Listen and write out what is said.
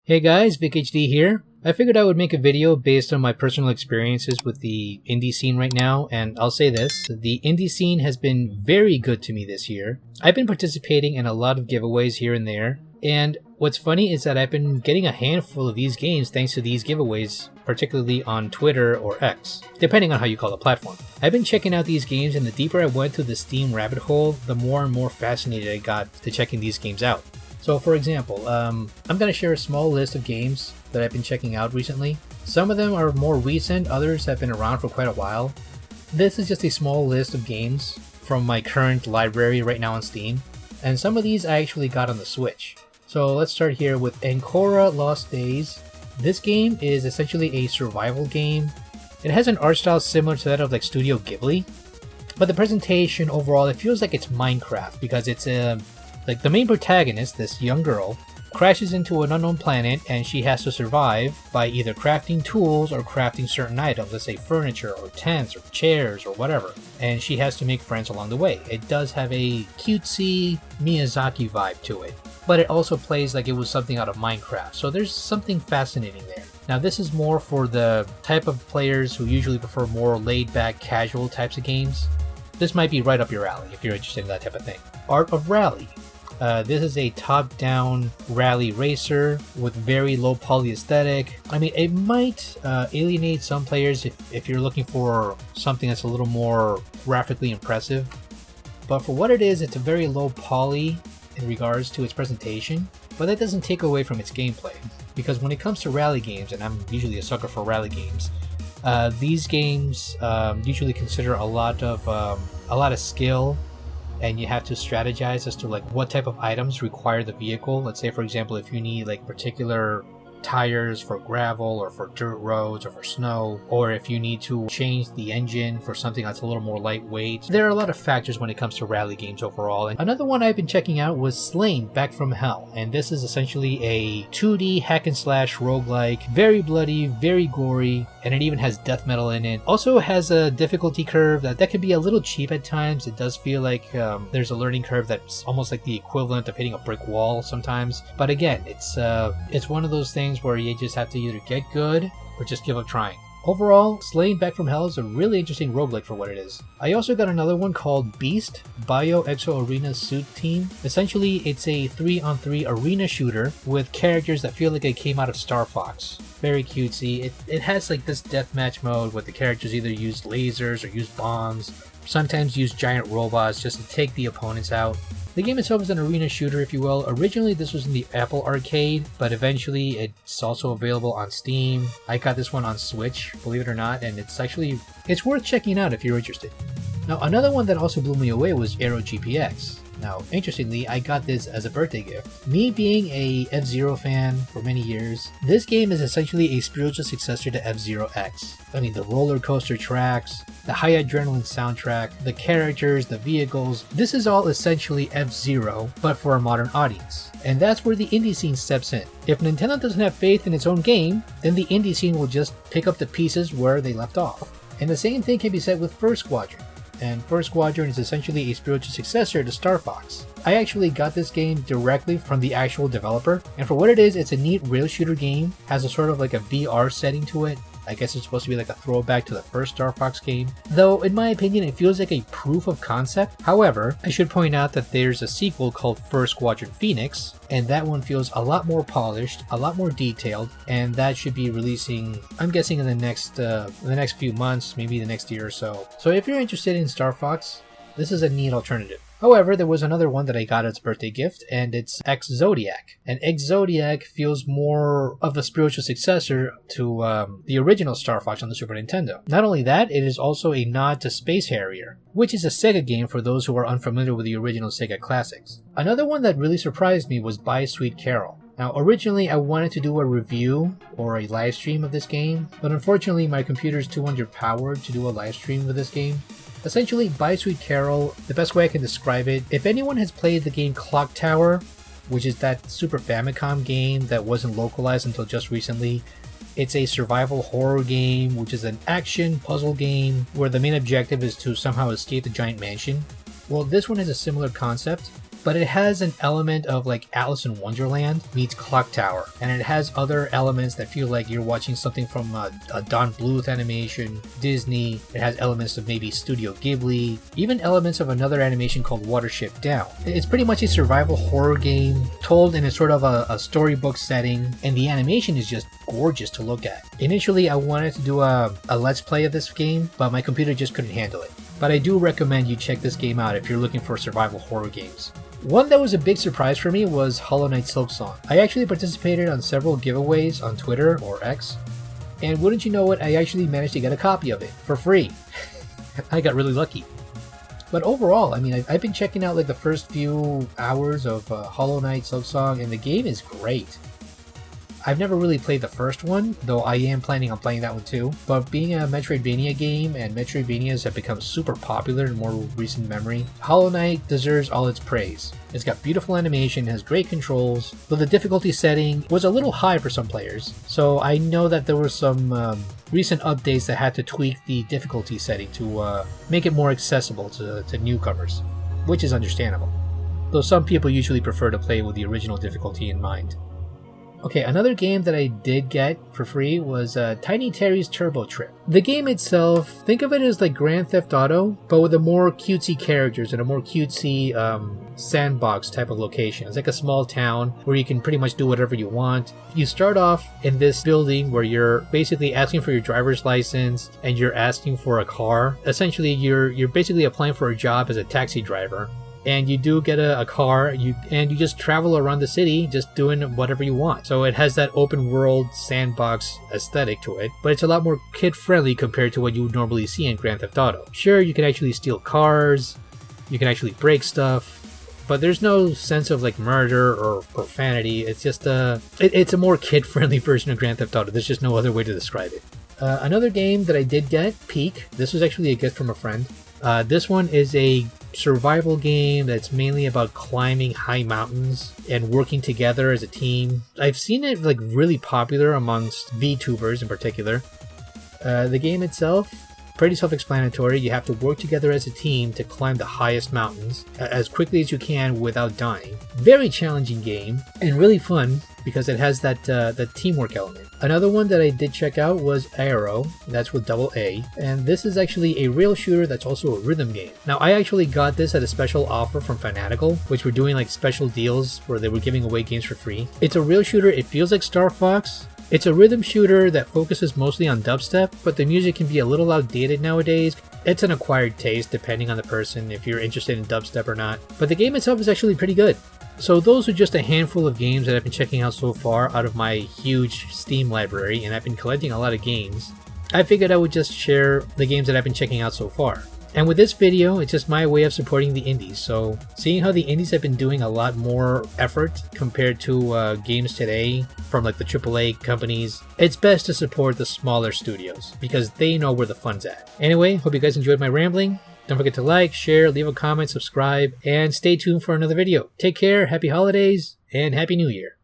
Hey guys, VicHD here. I figured I would make a video based on my personal experiences with the indie scene right now, and I'll say this, the indie scene has been very good to me this year. I've been participating in a lot of giveaways here and there, and what's funny is that I've been getting a handful of these games thanks to these giveaways, particularly on Twitter or X, depending on how you call the platform. I've been checking out these games, and the deeper I went to the Steam rabbit hole, the more and more fascinated I got to checking these games out. So for example, I'm going to share a small list of games that I've been checking out recently. Some of them are more recent, others have been around for quite a while. This is just a small list of games from my current library right now on Steam, and some of these I actually got on the Switch. So let's start here with Ankora Lost Days. This game is essentially a survival game. It has an art style similar to that of like Studio Ghibli, but the presentation overall, it feels like it's Minecraft because it's like the main protagonist, this young girl, crashes into an unknown planet and she has to survive by either crafting tools or crafting certain items, let's say furniture or tents or chairs or whatever. And she has to make friends along the way. It does have a cutesy Miyazaki vibe to it, but it also plays like it was something out of Minecraft. So there's something fascinating there. Now this is more for the type of players who usually prefer more laid-back, casual types of games. This might be right up your alley if you're interested in that type of thing. Art of Rally. This is a top-down rally racer with very low poly aesthetic. I mean, it might alienate some players if you're looking for something that's a little more graphically impressive. But for what it is, it's a very low poly in regards to its presentation, but that doesn't take away from its gameplay. Because when it comes to rally games, and I'm usually a sucker for rally games, these games usually consider a lot of skill, and you have to strategize as to like what type of items require the vehicle. Let's say, for example, if you need like particular tires for gravel or for dirt roads or for snow, or if you need to change the engine for something that's a little more lightweight. There are a lot of factors when it comes to rally games overall. And another one I've been checking out was Slain Back from Hell, and this is essentially a 2D hack and slash roguelike, very bloody, very gory, and it even has death metal in it. Also has a difficulty curve that can be a little cheap at times. It does feel like there's a learning curve that's almost like the equivalent of hitting a brick wall sometimes. But again, it's one of those things where you just have to either get good or just give up trying. Overall, Slain Back from Hell is a really interesting roguelike for what it is. I also got another one called Beast, Bio Exo Arena Suit Team. Essentially, it's a 3-on-3 arena shooter with characters that feel like they came out of Star Fox. Very cutesy. It has like this deathmatch mode where the characters either use lasers or use bombs, sometimes use giant robots just to take the opponents out. The game itself is an arena shooter, if you will. Originally, this was in the Apple Arcade, but eventually it's also available on Steam. I got this one on Switch, believe it or not, and it's worth checking out if you're interested. Now, another one that also blew me away was Aero GPX. Now, interestingly, I got this as a birthday gift. Me being a F-Zero fan for many years, this game is essentially a spiritual successor to F-Zero X. I mean, the roller coaster tracks, the high adrenaline soundtrack, the characters, the vehicles, this is all essentially F-Zero, but for a modern audience. And that's where the indie scene steps in. If Nintendo doesn't have faith in its own game, then the indie scene will just pick up the pieces where they left off. And the same thing can be said with First Squadron. And First Squadron is essentially a spiritual successor to Star Fox. I actually got this game directly from the actual developer, and for what it is, it's a neat rail shooter game, has a sort of like a VR setting to it. I guess it's supposed to be like a throwback to the first Star Fox game, though in my opinion it feels like a proof of concept. However, I should point out that there's a sequel called First Squadron Phoenix, and that one feels a lot more polished, a lot more detailed, and that should be releasing, I'm guessing, in the next few months, maybe the next year or so. So if you're interested in Star Fox, this is a neat alternative. However, there was another one that I got as a birthday gift, and it's Ex-Zodiac. And Ex-Zodiac feels more of a spiritual successor to the original Star Fox on the Super Nintendo. Not only that, it is also a nod to Space Harrier, which is a Sega game for those who are unfamiliar with the original Sega classics. Another one that really surprised me was By Sweet Carole. Now, originally I wanted to do a review or a live stream of this game, but unfortunately my computer is too underpowered to do a live stream with this game. Essentially, By Sweet Carole, the best way I can describe it, if anyone has played the game Clock Tower, which is that Super Famicom game that wasn't localized until just recently, it's a survival horror game, which is an action puzzle game where the main objective is to somehow escape the giant mansion. Well, this one has a similar concept, but it has an element of like Alice in Wonderland meets Clock Tower, and it has other elements that feel like you're watching something from a Don Bluth animation, Disney. It has elements of maybe Studio Ghibli, even elements of another animation called Watership Down. It's pretty much a survival horror game told in a sort of a storybook setting, and the animation is just gorgeous to look at. Initially, I wanted to do a let's play of this game, but my computer just couldn't handle it. But I do recommend you check this game out if you're looking for survival horror games. One that was a big surprise for me was Hollow Knight Silksong. I actually participated on several giveaways on Twitter or X, and wouldn't you know it, I actually managed to get a copy of it for free. I got really lucky. But overall, I mean, I've been checking out like the first few hours of Hollow Knight Silksong, and the game is great. I've never really played the first one, though I am planning on playing that one too. But being a Metroidvania game, and Metroidvanias have become super popular in more recent memory, Hollow Knight deserves all its praise. It's got beautiful animation, has great controls, though the difficulty setting was a little high for some players. So I know that there were some recent updates that had to tweak the difficulty setting to make it more accessible to newcomers, which is understandable. Though some people usually prefer to play with the original difficulty in mind. Okay, another game that I did get for free was Tiny Terry's Turbo Trip. The game itself, think of it as like Grand Theft Auto, but with a more cutesy characters and a more cutesy sandbox type of location. It's like a small town where you can pretty much do whatever you want. You start off in this building where you're basically asking for your driver's license and you're asking for a car. Essentially, you're basically applying for a job as a taxi driver. And you do get a car, and you just travel around the city just doing whatever you want. So it has that open world sandbox aesthetic to it, but it's a lot more kid-friendly compared to what you would normally see in Grand Theft Auto. Sure, you can actually steal cars, you can actually break stuff, but there's no sense of like murder or profanity. It's just it's a more kid-friendly version of Grand Theft Auto. There's just no other way to describe it. Another game that I did get, Peak. This was actually a gift from a friend. This one is a survival game that's mainly about climbing high mountains and working together as a team. I've seen it like really popular amongst VTubers in particular. The game itself, pretty self-explanatory. You have to work together as a team to climb the highest mountains as quickly as you can without dying. Very challenging game and really fun because it has that teamwork element. Another one that I did check out was Aero, that's with double A, and this is actually a rail shooter that's also a rhythm game. Now I actually got this at a special offer from Fanatical, which were doing like special deals where they were giving away games for free. It's a rail shooter, it feels like Star Fox. It's a rhythm shooter that focuses mostly on dubstep, but the music can be a little outdated nowadays. It's an acquired taste depending on the person, if you're interested in dubstep or not. But the game itself is actually pretty good. So those are just a handful of games that I've been checking out so far out of my huge Steam library, and I've been collecting a lot of games. I figured I would just share the games that I've been checking out so far. And with this video, it's just my way of supporting the indies. So seeing how the indies have been doing a lot more effort compared to games today from like the AAA companies, it's best to support the smaller studios because they know where the fun's at. Anyway, hope you guys enjoyed my rambling. Don't forget to like, share, leave a comment, subscribe, and stay tuned for another video. Take care, happy holidays, and Happy New Year.